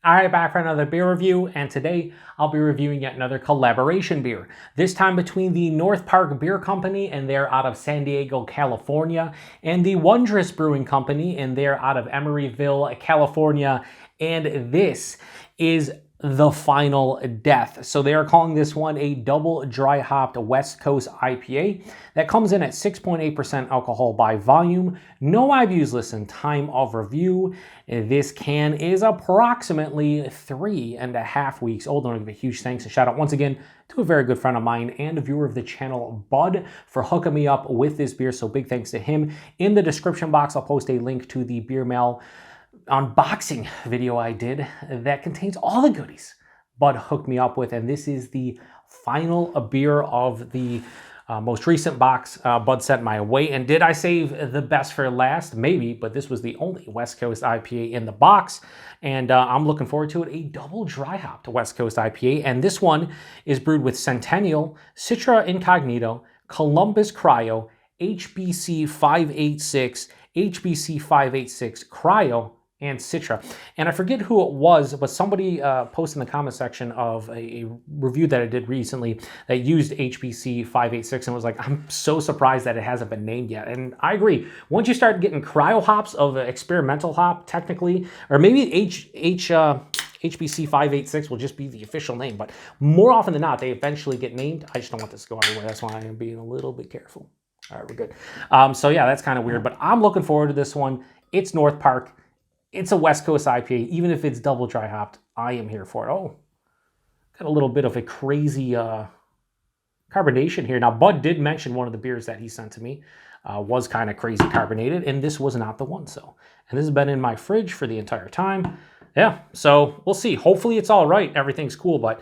Alright, back for another beer review, and today I'll be reviewing yet another collaboration beer. This time between the North Park Beer Company, and they're out of San Diego, California, and the Wondrous Brewing Company, and they're out of Emeryville, California, and this is the Final Death. So they are calling this one a double dry hopped West Coast IPA that comes in at 6.8% alcohol by volume. No IBUs listed. Time of review. This can is approximately 3.5 weeks old. I want to give a huge thanks and shout out once again to a very good friend of mine and a viewer of the channel, Bud, for hooking me up with this beer. So big thanks to him. In the description box, I'll post a link to the Beer Mail unboxing video I did that contains all the goodies Bud hooked me up with, and this is the final beer of the most recent box Bud sent my way. And did I save the best for last? Maybe, but this was the only West Coast IPA in the box, and I'm looking forward to it. A double dry hopped West Coast IPA, and this one is brewed with Centennial, Citra Incognito, Columbus Cryo, HBC 586, HBC 586 Cryo, and Citra. And I forget who it was, but somebody posted in the comment section of a review that I did recently that used HBC 586 and was like, I'm so surprised that it hasn't been named yet. And I agree. Once you start getting cryo hops of experimental hop, technically, or maybe HBC 586 will just be the official name, but more often than not, they eventually get named. I just don't want this to go anywhere. That's why I am being a little bit careful. All right, we're good. So yeah, that's kind of weird, but I'm looking forward to this one. It's North Park. It's a West Coast IPA. Even if it's double dry hopped, I am here for it. Oh, got a little bit of a crazy carbonation here. Now, Bud did mention one of the beers that he sent to me was kind of crazy carbonated, and this was not the one. So, and this has been in my fridge for the entire time. Yeah, so we'll see. Hopefully it's all right. Everything's cool, but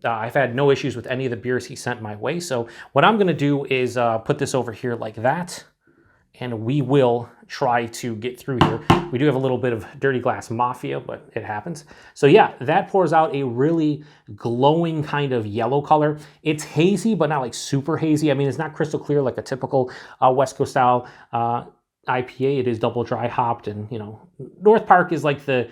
I've had no issues with any of the beers he sent my way. So what I'm going to do is put this over here like that, and we will try to get through here. We do have a little bit of Dirty Glass Mafia, but it happens. So yeah, that pours out a really glowing kind of yellow color. It's hazy, but not like super hazy. I mean, it's not crystal clear like a typical West Coast style IPA. It is double dry hopped, and you know, North Park is like the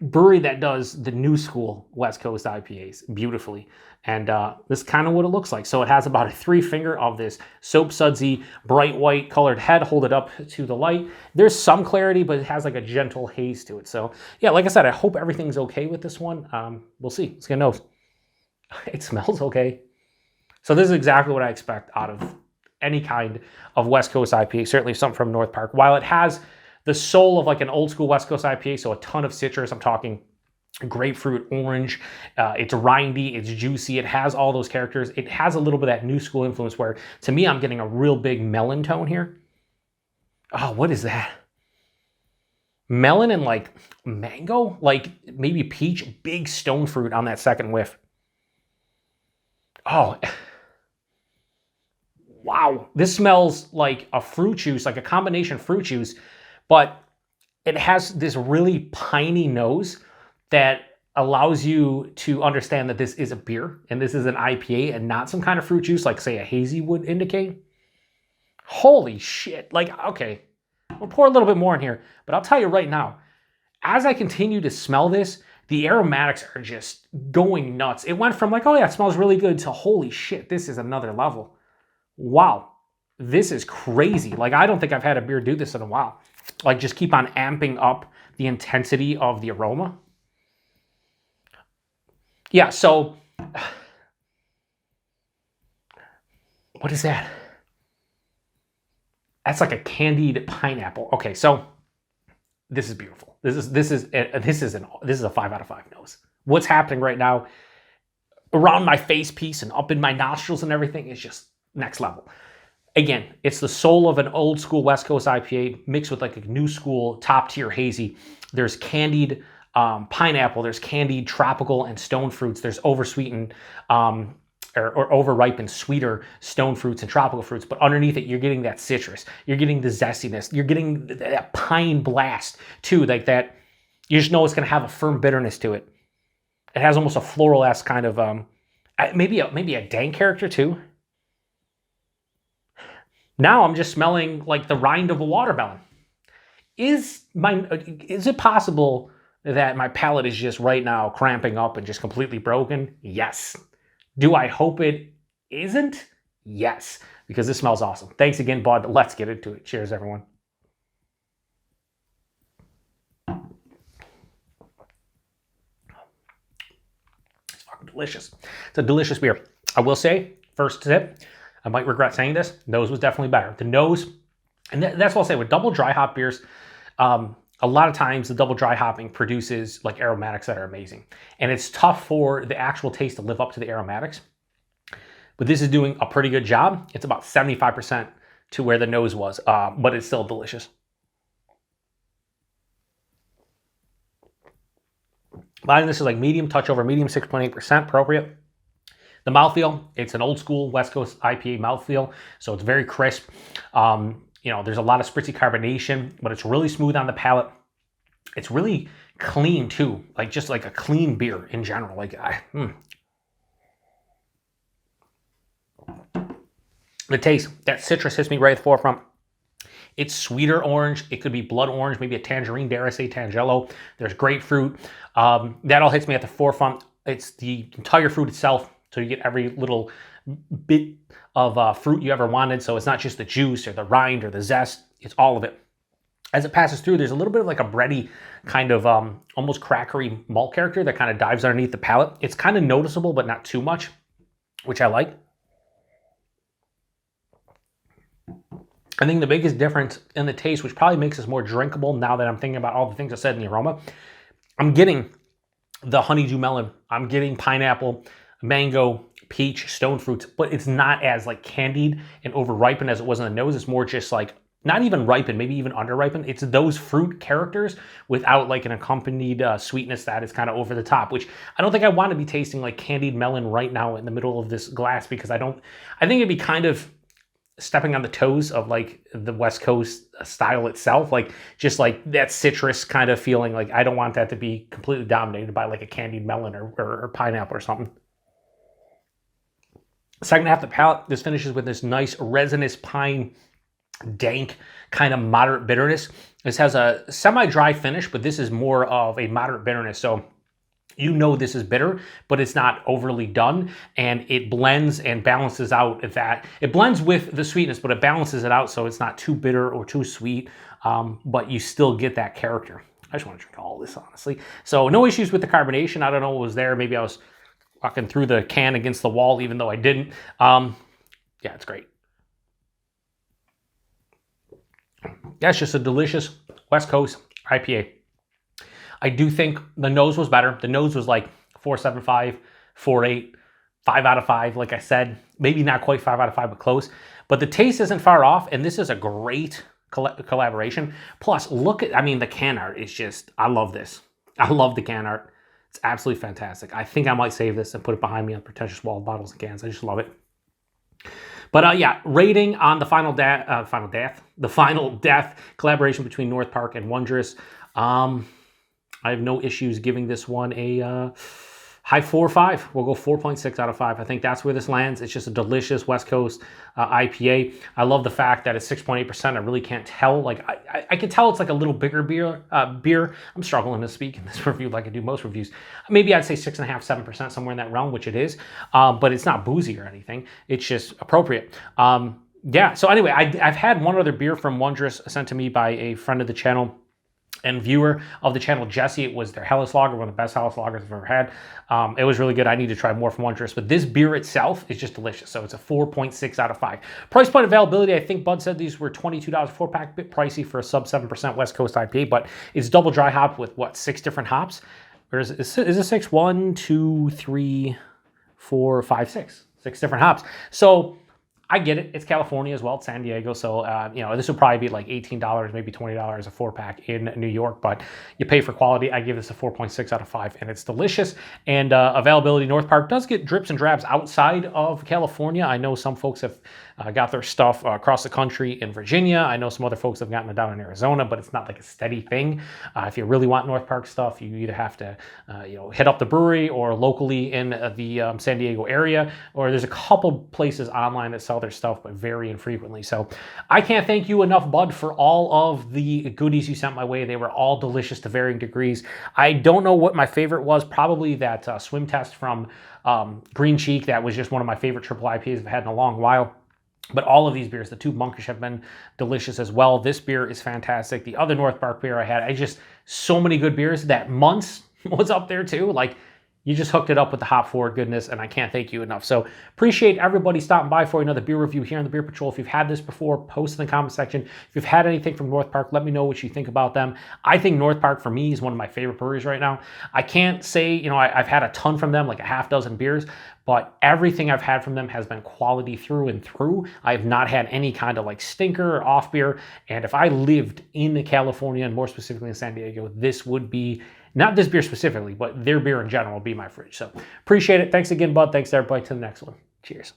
brewery that does the new school West Coast IPAs beautifully. And this is kind of what it looks like. So it has about a 3-finger of this soap sudsy, bright white colored head. Hold it up to the light. There's some clarity, but it has like a gentle haze to it. So yeah, like I said, I hope everything's okay with this one. We'll see. Let's get a nose. It smells okay. So this is exactly what I expect out of any kind of West Coast IPA, certainly something from North Park. While it has the soul of like an old school West Coast IPA, so a ton of citrus. I'm talking grapefruit, orange. It's rindy, it's juicy. It has all those characters. It has a little bit of that new school influence where, to me, I'm getting a real big melon tone here. Oh, what is that? Melon and like mango, like maybe peach, big stone fruit on that second whiff. Oh, wow. This smells like a fruit juice, like a combination fruit juice, but it has this really piney nose that allows you to understand that this is a beer and this is an IPA and not some kind of fruit juice like, say, a hazy would indicate. Holy shit. Like, okay, we'll pour a little bit more in here, but I'll tell you right now, as I continue to smell this, the aromatics are just going nuts. It went from like, oh yeah, it smells really good, to holy shit, this is another level. Wow, this is crazy. Like, I don't think I've had a beer do this in a while. Like, just keep on amping up the intensity of the aroma. Yeah, so what is that? That's like a candied pineapple. Okay, so this is beautiful. This is a 5 out of 5 nose. What's happening right now around my face piece and up in my nostrils and everything is just next level. Again, it's the soul of an old school West Coast IPA mixed with like a new school top tier hazy. There's candied pineapple, there's candied tropical and stone fruits, there's oversweetened or over-ripened sweeter stone fruits and tropical fruits, but underneath it, you're getting that citrus, you're getting the zestiness, you're getting that pine blast too, like that. You just know it's going to have a firm bitterness to it. It has almost a floral-esque kind of, maybe a dank character too. Now I'm just smelling like the rind of a watermelon. Is it possible that my palate is just right now cramping up and just completely broken? Yes. Do I hope it isn't? Yes, because this smells awesome. Thanks again, bud. Let's get into it. Cheers, everyone. It's fucking delicious. It's a delicious beer. I will say, first sip, I might regret saying this, nose was definitely better. The nose, and that's what I'll say with double dry hop beers, a lot of times the double dry hopping produces like aromatics that are amazing. And it's tough for the actual taste to live up to the aromatics. But this is doing a pretty good job. It's about 75% to where the nose was, but it's still delicious. Mine, this is like medium, touch over medium, 6.8%, appropriate. The mouthfeel, it's an old school West Coast IPA mouthfeel, so it's very crisp. You know, there's a lot of spritzy carbonation, but it's really smooth on the palate. It's really clean too, like just like a clean beer in general. Like, The taste, that citrus hits me right at the forefront. It's sweeter orange. It could be blood orange, maybe a tangerine, dare I say Tangelo. There's grapefruit. That all hits me at the forefront. It's the entire fruit itself. So you get every little bit of fruit you ever wanted. So it's not just the juice or the rind or the zest. It's all of it. As it passes through, there's a little bit of like a bready kind of almost crackery malt character that kind of dives underneath the palate. It's kind of noticeable, but not too much, which I like. I think the biggest difference in the taste, which probably makes this more drinkable now that I'm thinking about all the things I said in the aroma, I'm getting the honeydew melon. I'm getting pineapple, mango, peach, stone fruits, but it's not as like candied and over-ripened as it was in the nose. It's more just like, not even ripened, maybe even under-ripened. It's those fruit characters without like an accompanied sweetness that is kind of over the top, which I don't think I want to be tasting like candied melon right now in the middle of this glass, because I think it'd be kind of stepping on the toes of like the West Coast style itself, like just like that citrus kind of feeling. Like I don't want that to be completely dominated by like a candied melon or pineapple or something. Second half of the palate, this finishes with this nice resinous pine, dank kind of moderate bitterness. This has a semi-dry finish, but this is more of a moderate bitterness. So you know this is bitter, but it's not overly done, and it blends and balances out that. It blends with the sweetness, but it balances it out so it's not too bitter or too sweet, but you still get that character. I just want to drink all this, honestly. So no issues with the carbonation. I don't know what was there. Maybe I was walking through the can against the wall, even though I didn't. Yeah, it's great. That's just a delicious West Coast IPA. I do think the nose was better. The nose was like 4.75, 4.8, 5 out of 5. Like I said, maybe not quite 5 out of 5, but close. But the taste isn't far off, and this is a great collaboration. Plus, look at, I mean, the can art is just, I love this. I love the can art. It's absolutely fantastic. I think I might save this and put it behind me on pretentious wall of bottles and cans. I just love it. But yeah, rating on the Final Death collaboration between North Park and Wondrous. I have no issues giving this one a high 4 or 5. We'll go 4.6 out of 5. I think that's where this lands. It's just a delicious West Coast IPA. I love the fact that it's 6.8%. I really can't tell. Like I can tell it's like a little bigger beer. I'm struggling to speak in this review like I do most reviews. Maybe I'd say 6.5%, 7%, somewhere in that realm, which it is. But it's not boozy or anything. It's just appropriate. Yeah. So anyway, I've had one other beer from Wondrous sent to me by a friend of the channel and viewer of the channel, Jesse. It was their Helles Lager, one of the best Helles Lagers I've ever had. It was really good. I need to try more from Wondrous, but this beer itself is just delicious. So it's a 4.6 out of 5. Price point availability, I think Bud said these were $22 a 4-pack, bit pricey for a sub 7% West Coast IPA, but it's double dry hop with what, 6 different hops? Or is it 6? 1, 2, 3, 4, 5, 6. 6 different hops. So I get it. It's California as well. It's San Diego. So, you know, this would probably be like $18, maybe $20 a 4-pack in New York, but you pay for quality. I give this a 4.6 out of 5, and it's delicious. And availability, North Park does get drips and drabs outside of California. I know some folks have got their stuff across the country in Virginia. I know some other folks have gotten it down in Arizona, but it's not like a steady thing. If you really want North Park stuff, you either have to hit up the brewery or locally in the San Diego area, or there's a couple places online that sell their stuff, but very infrequently. So I can't thank you enough, bud, for all of the goodies you sent my way. They were all delicious to varying degrees. I don't know what my favorite was. Probably that swim test from Green Cheek. That was just one of my favorite triple IPAs I've had in a long while. But all of these beers, the two Monkish, have been delicious as well. This beer is fantastic. The other North Park beer I had, so many good beers. That Months was up there too. Like, you just hooked it up with the hop forward goodness, and I can't thank you enough. So appreciate everybody stopping by for another beer review here on the Beer Patrol. If you've had this before, post in the comment section. If you've had anything from North Park, let me know what you think about them. I think North Park for me is one of my favorite breweries right now. I can't say, I've had a ton from them, like a half dozen beers, but everything I've had from them has been quality through and through. I have not had any kind of like stinker or off beer. And if I lived in California, and more specifically in San Diego, this would be, not this beer specifically, but their beer in general would be my fridge. So appreciate it. Thanks again, bud. Thanks everybody. To the next one. Cheers.